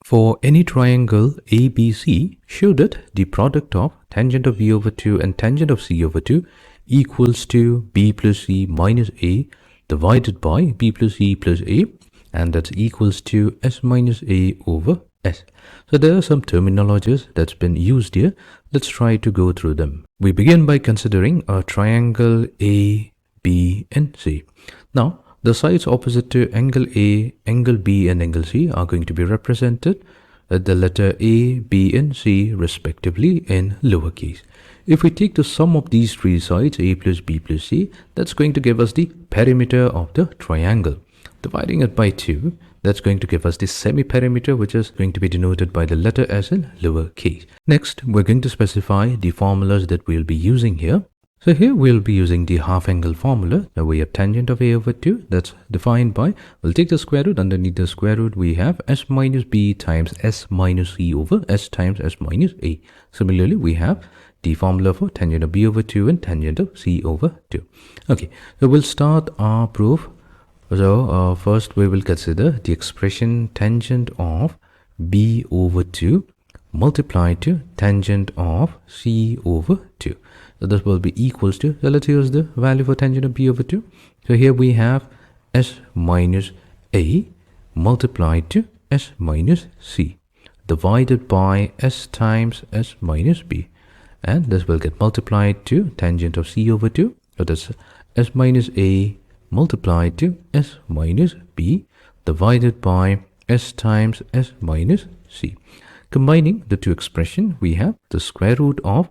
For any triangle ABC, show that the product of tangent of B over 2 and tangent of C over 2 equals to B plus C minus A divided by B plus C plus A, and that's equals to S minus A over S. So there are some terminologies that's been used here. Let's try to go through them. We begin by considering a triangle A, B and C. Now, the sides opposite to angle A, angle B and angle C are going to be represented at the letter A, B and C respectively in lowercase. If we take the sum of these three sides, A plus B plus C, that's going to give us the perimeter of the triangle. Dividing it by 2, that's going to give us the semi-perimeter, which is going to be denoted by the letter S in lowercase. Next, we're going to specify the formulas that we'll be using here. So here we'll be using the half angle formula. Now we have tangent of A over 2, that's defined by, we'll take the square root. Underneath the square root we have S minus B times S minus C over S times S minus A. Similarly, we have the formula for tangent of B over 2 and tangent of C over 2. Okay, so we'll start our proof. So first we will consider the expression tangent of B over 2 multiplied to tangent of C over 2. So this will be equals to, so let's use the value for tangent of B over 2. So here we have S minus A multiplied to S minus C divided by S times S minus B. And this will get multiplied to tangent of C over 2. So that's S minus A multiplied to S minus B divided by S times S minus C. Combining the two expressions, we have the square root of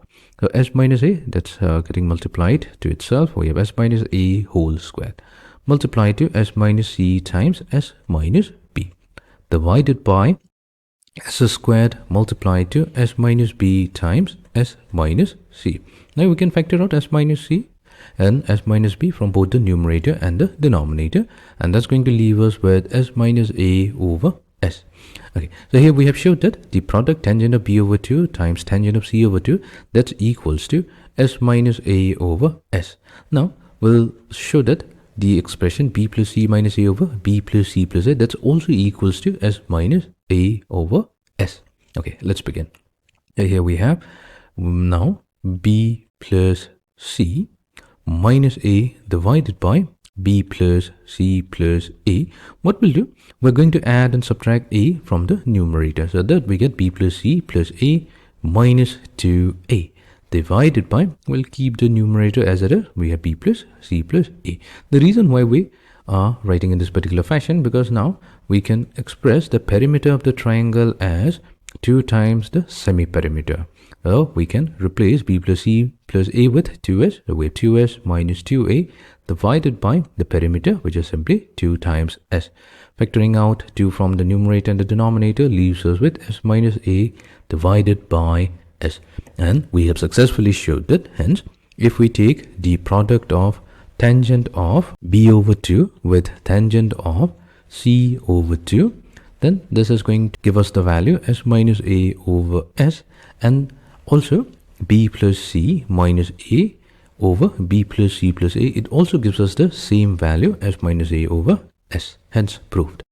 S minus A, that's getting multiplied to itself. We have S minus A whole squared multiplied to S minus C times S minus B divided by S squared multiplied to S minus B times S minus C. Now we can factor out S minus C and S minus B from both the numerator and the denominator, and that's going to leave us with S minus A over S. Okay, so here we have showed that the product tangent of B over 2 times tangent of C over 2, that's equals to S minus A over S. Now we'll show that the expression B plus C minus A over B plus C plus A, that's also equals to S minus A over S. Okay, let's begin. Here we have now B plus C minus A divided by B plus C plus A. What we'll do, we're going to add and subtract A from the numerator, so that we get B plus C plus A minus 2A divided by, we'll keep the numerator as it is, we have B plus C plus A. The reason why we are writing in this particular fashion, because now we can express the perimeter of the triangle as 2 times the semi-perimeter. So we can replace B plus C plus A with 2S. So we have 2S minus 2A divided by the perimeter, which is simply 2 times S. Factoring out 2 from the numerator and the denominator leaves us with S minus A divided by S. And we have successfully showed that, hence, if we take the product of tangent of B over 2 with tangent of C over 2, then this is going to give us the value S minus A over S, and also B plus C minus A over B plus C plus A. It also gives us the same value, S minus A over S. Hence proved.